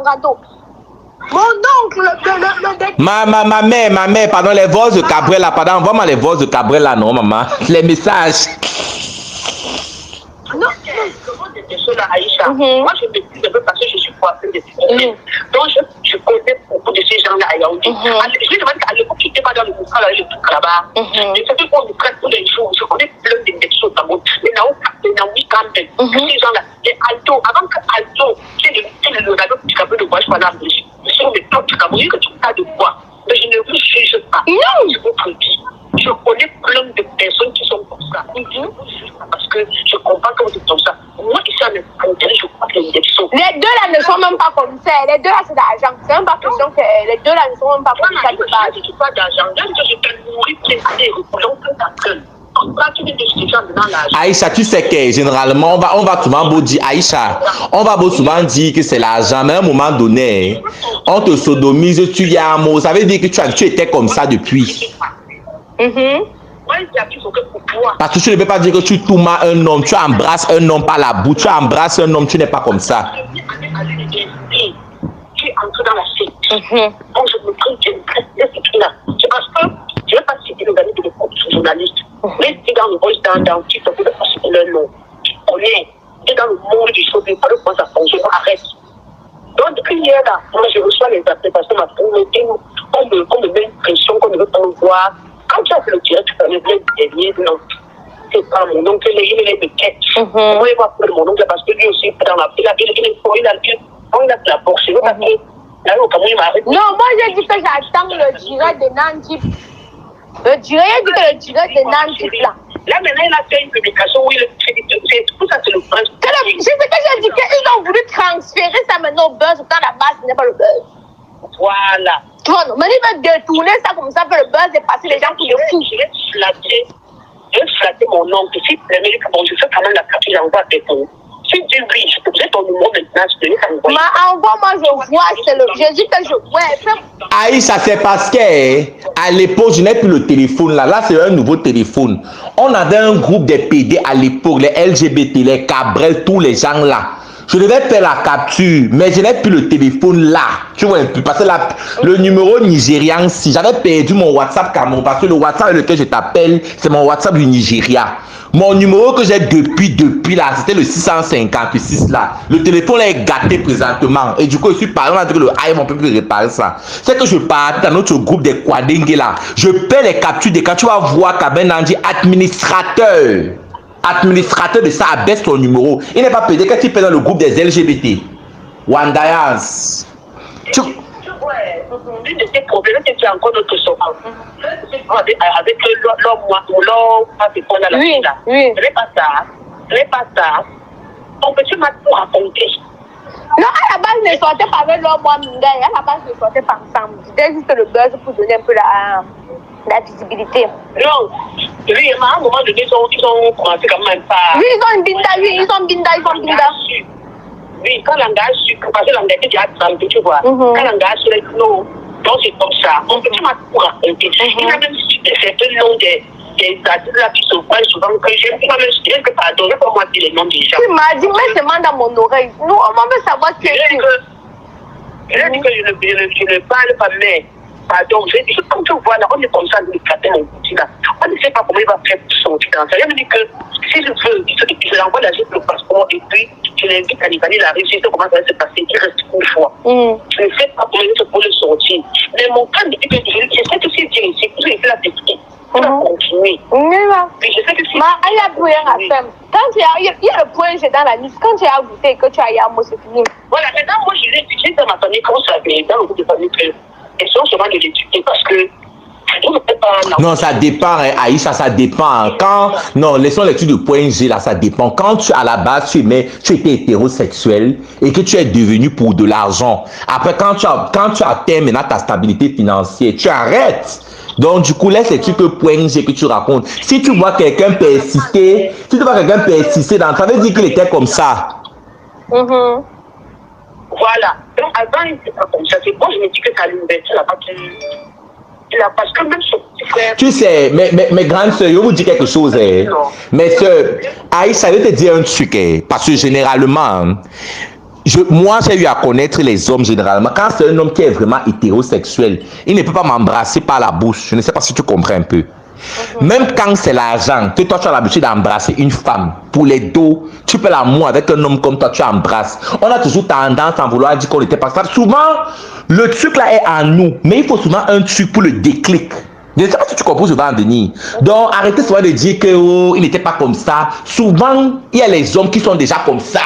Sangado. Mon oncle, ma mère, pardon, les voix de Cabrel là, pardon, envoie-moi les voix de Cabrel là, non, maman. Les messages. Non, des personnes à Aïcha. Moi, je me dis un peu parce que je suis coiffée de problèmes. Donc, je connais beaucoup de ces gens-là à Yaoundé. Je lui demande qu'à l'époque, tu n'étais pas dans le mouvement, le truc là-bas. Et c'est qu'on nous traite tous les jours. Je connais plein de choses dans mon. Les Naomi Campbell, ces gens-là. Les Alto, avant que Alto, tu sais, le radio du Cameroun de voyage pendant la musique. Ce sont des peuples du Cameroun que tu as de quoi. Mais je ne vous juge pas. Je vous prédis. Je connais plein de personnes qui sont comme ça. Parce que je comprends que vous êtes comme ça. Moi, ici, à mes frontières, je crois qu'il y a des choses. Les deux là ne sont même pas comme ça. Les deux là, c'est d'argent. C'est même pas question que les deux là ne sont même pas comme ça. Je ne suis pas d'argent. Je te nourris plein d'années. Reposons que ta gueule. Aïcha, tu sais que généralement, on va souvent vous dire, Aïcha, on va vous souvent dire que c'est l'argent, mais à un moment donné, on te sodomise, tu y as un mot. Ça veut dire que tu étais comme ça depuis. Parce que tu ne peux pas dire que tu toumas un homme, tu embrasses un homme par la bouche, tu embrasses un homme, tu n'es pas comme ça. Tu es entré dans la secte. Donc je me prie, c'est parce que je ne vais pas citer les amis de l'époque journalistes. Mais si dans le voice dans TikTok, tu ne peux pas citer leur nom. Tu connais. Tu es dans le monde du show, tu ne peux pas comment ça fonctionne. Arrête. Donc depuis hier, là, moi je reçois les appels parce que ma communauté, on me met une pression qu'on ne veut pas me voir. Quand tu as fait le direct, tu peux me mettre des liens. Non, c'est pas mon oncle, il est de quête. Moi, il va prendre mon oncle parce que lui aussi, dans la il a la bourse. Non, moi j'ai dit que j'attends le direct de Nandip. Le direct, il dit que le direct de Nandip là. Là maintenant, il a fait une publication où il est c'est tout ça, c'est le prince. C'est ce que j'ai dit, qu'ils ont voulu transférer ça maintenant au buzz, quand la base n'est pas le buzz. Voilà. Tu vois, non, mais il veut détourner ça comme ça, que le buzz est passé, les gens qui le foutent. Je vais flatter mon oncle. Si bon, je fais quand même la capture, j'envoie des mots. Si tu dis, j'ai ton numéro maintenant, je te laisse envoyer. Mais envoie-moi, je vois, c'est le. Je dis que je vois. Aïcha, c'est parce que à l'époque, je n'ai plus le téléphone là. Là, c'est un nouveau téléphone. On avait un groupe des PD à l'époque, les LGBT, les Cabrel, tous les gens là. Je devais faire la capture, mais je n'ai plus le téléphone là. Tu vois, parce que le numéro nigérian, si j'avais perdu mon WhatsApp Cameroun, parce que le WhatsApp avec lequel je t'appelle, c'est mon WhatsApp du Nigeria. Mon numéro que j'ai depuis là, c'était le 656 là. Le téléphone là est gâté présentement. Et du coup, je suis parlé avec le on peut plus réparer ça. C'est que je parle dans notre groupe des Kwadenge là. Je paie les captures des quand tu vas voir Kabin Nandi, administrateur de ça, abaisse ton numéro. Il n'est pas payé quand tu payes dans le groupe des LGBT. Wandayas. Tu vois, l'une de tes problèmes, c'est que tu as encore notre souvent. Avec l'homme, la oui. Ce n'est pas ça. Ton petit m'a tout raconté. Non, à la base, ne sortait pas avec l'homme, moi, Minga. À la base, ne sortait pas ensemble. C'était juste le buzz pour donner un peu la visibilité. Non, oui, à un moment donné, ils ont commencé quand même pas. Oui, ils ont une binda, Oui, quand l'engage su, parce que l'engage était déjà trempé, tu vois. Quand l'engage su, non, donc c'est comme ça. Mon petit m'a tout raconté. Il a même fait le nom des artistes là qui se voient souvent que j'aime pas même si que pardon, je peux moi dire les noms des gens. Il m'a dit, mais seulement dans mon oreille. Nous, on veut savoir qui est qui. Il a dit que je ne parle pas, mais pardon, je dis que comme tu vois là, on est comme ça, nous traitons mon petit là. On ne sait pas comment il va faire pour sortir dans ça. Il me dit que si je veux, je l'envoie la le passeport et puis je l'invite à Nibali la rive, je sais comment ça va se passer, il reste une fois. Je ne sais pas comment il pour le sortir. Mais mon cas, depuis que je sais que si tu es ici, tu es la technique. On va continuer. Puis je sais que si. Il y a plus rien à faire. Quand il y a le point G dans la liste, quand tu as goûté et que tu as eu un mot, c'est fini. Voilà, maintenant, moi, je l'ai dit dans ma famille, comment ça fait, dans le groupe de famille, que elles sont seulement de l'éduquer parce que. Non, ça dépend, hein, Aïcha, ça dépend. Quand, non, laissons l'étude de point G, là, ça dépend. Quand tu, à la base, tu étais hétérosexuel et que tu es devenu pour de l'argent. Après, quand tu atteins maintenant ta stabilité financière, tu arrêtes. Donc, du coup, laisse l'étude de point G que tu racontes. Si tu vois quelqu'un persister, dans ça veut dire qu'il était comme ça. Voilà. Donc, avant, il n'était pas comme ça. C'est bon, je me dis que tu as l'ouverture là-bas. Parce que même son petit frère. Tu sais, mes grandes soeurs, je vous dis quelque chose. Mes soeurs, Aïcha, je vais te dire un truc. Parce que généralement, Moi, j'ai eu à connaître les hommes généralement. Quand c'est un homme qui est vraiment hétérosexuel, il ne peut pas m'embrasser par la bouche. Je ne sais pas si tu comprends un peu. Même quand c'est l'argent, que toi tu as l'habitude d'embrasser une femme, pour les dos, tu fais l'amour avec un homme comme toi, tu embrasses. On a toujours tendance à vouloir dire qu'on n'était pas ça. Souvent, le truc là est en nous, mais il faut souvent un truc pour le déclic. Je ne sais pas si tu comprends souvent, Denis. Donc, arrêtez souvent de dire qu'il n'était pas comme ça. Souvent, il y a les hommes qui sont déjà comme ça.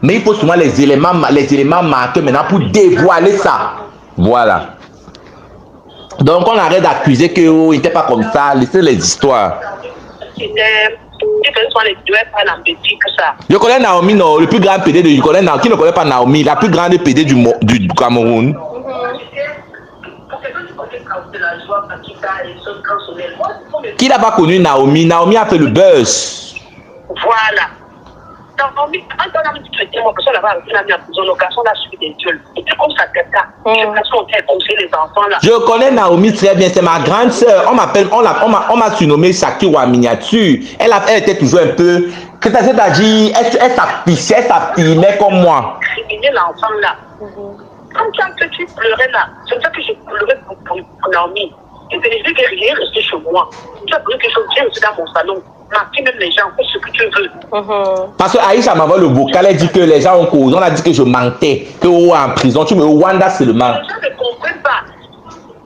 Mais il faut souvent les éléments marqués maintenant pour dévoiler ça. Voilà. Donc, on arrête d'accuser qu'il n'était pas comme ça. Laissez les histoires. Je connais Naomi, non, le plus grand PD de... Qui ne connaît pas Naomi, la plus grande PD du Cameroun. Qui n'a pas connu Naomi? Naomi a fait le buzz. Voilà. Naomi, quand on a dit que tu moi, parce qu'on avait mis en prison, l'occasion a suivi des duels. Et puis comme ça, quelqu'un, les enfants là. Je connais Naomi très bien, c'est ma grande sœur. On m'a surnommé Shakira en miniature. Elle était toujours un peu. C'est-à-dire, elle s'affirmait comme moi. Criminer l'enfant là. Comme ça que tu pleurais là, c'est ça que je pleurais pour Naomi. Et je dis que rien resté chez moi. Tu as besoin que je vienne aussi dans mon salon. Marquez même les gens, fais ce que tu veux. Parce que Aïcha m'envoie le vocal, elle dit que les gens ont causé. On a dit que je mentais, que en prison, tu me Rwanda seulement. Les gens ne comprennent pas.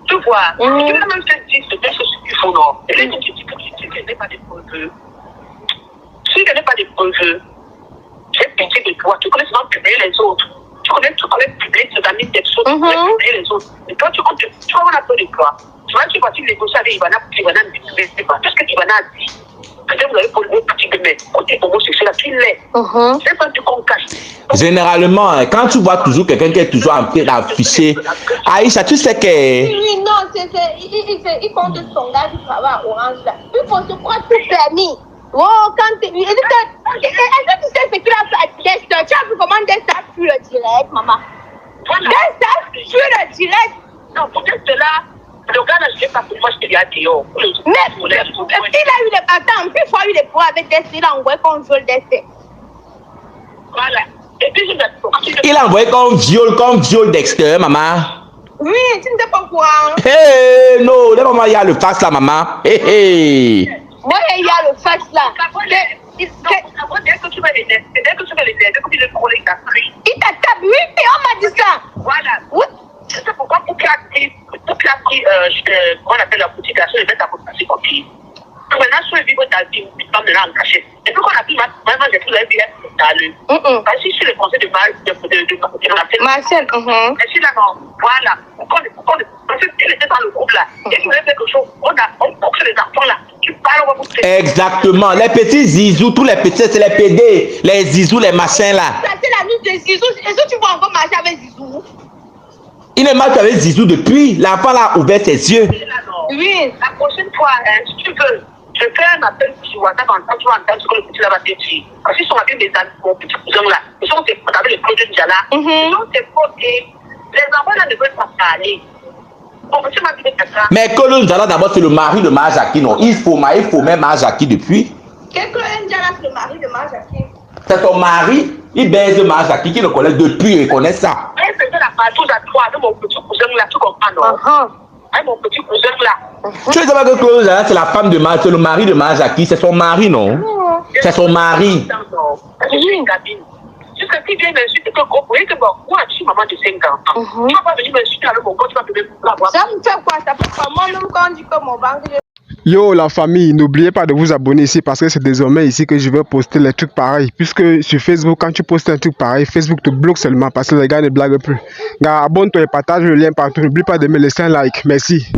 Tu vois, tu peux même faire dire ce qu'il faut, non. Et là, tu dis que tu n'as pas de preuves. Si tu n'as pas de preuves, j'ai pitié de toi. Tu connais seulement publier les autres. Tu connais publier tes amis, tes choses, tu connais publier les autres. Et toi, tu vas avoir un peu de toi. Tu vois, tu vas négocier avec Ivana pour qu'Ivana ne dise pas. Qu'est-ce que Ivana a dit? Peut-être vous avez posé un petit guillemets. Côté homosexuel, qui l'est. C'est pas du qu'on cache. Généralement, quand tu vois toujours quelqu'un qui est toujours en train d'afficher, Aïcha, tu sais que. Oui, non, il compte le sondage du travail à Orange là. Il faut se croire tout permis. Oh, quand tu. Est-ce que tu sais ce qu'il a fait à Dexter? Tu as vu comment Dexter a pu le direct, maman? Dexter a pu le direct. Non, peut-être là. Le gars n'a pas pour moi, je te dis à Théo. Mais il a eu les attends, puis il faut eu les poids avec Dexter, il a envoyé qu'on viole Dexter. Voilà. Et puis il a envoyé qu'on viole Dexter, maman. Oui, tu n'étais pas au courant. Hé, non, là, maman, il y a le fax là, maman. Hé. Ouais, il y a le fax là. Dès que tu vas les aider, dès que tu vas les aider, dès que tu les prends, il t'a pris. Il t'a tapé, oui, on m'a dit ça. Voilà. Oui. C'est pourquoi pour qu'il a pris, on appelle la boutique, la seule à passer comme qui. Maintenant, sur le vivre ta vie, tu vas maintenant en cacher. Et puis qu'on a pris, maintenant, j'ai pris la vie dans le. Parce que sur le conseil de Marcel, et si là, non, voilà. Parce qu'elle était dans le groupe là. Et tu voulais quelque chose, on boxe les enfants là. Tu parles, on va boxer. Exactement. Les petits zizous, tous les petits, c'est les PD. Les zizous, les machins là. Ça, c'est la nuit de Zizou. Est-ce que tu vas encore marcher avec Zizou? Il ne marche avec Zizou depuis. L'enfant a ouvert ses yeux. Oui. La prochaine fois, si tu veux, je fais un appel sur WhatsApp en temps, tu vas entendre ce que le petit là va te dire. Parce qu'ils sont avec des amis, mon petit cousin là. Ils sont tes potes avec les produits de Jala. Ils sont tes potes et les enfants là ne veulent pas parler. Mon petit m'a dit de ça. Mais Kolo Jala d'abord, c'est le mari de Majaki, non? Il faut même Majaki depuis. Quel que Jala, c'est le mari de Majaki? C'est ton mari, il baise Majaki qui le connaît depuis, il connaît ça. Elle faisait la partouze à toi avec mon petit cousin là, tu comprends, non? Avec mon petit cousin là. Tu sais pas que Kolo Jala, c'est la femme de Majaki, c'est le mari de Majaki, c'est son mari, non? C'est son mari. Je suis une cabine. Jusqu'à ce qu'il vienne m'insulter que vous voyez que bon, moi je suis maman de 5 ans. Tu vas pas venir m'insulter avec mon corps, tu vas venir me voir. Ça me fait quoi? Ça fait quoi? Moi, même quand on dit que mon banque. Yo la famille, n'oubliez pas de vous abonner ici parce que c'est désormais ici que je vais poster les trucs pareils. Puisque sur Facebook, quand tu postes un truc pareil, Facebook te bloque seulement parce que les gars ne blaguent plus. Gars, abonne-toi et partage le lien partout. N'oublie pas de me laisser un like. Merci.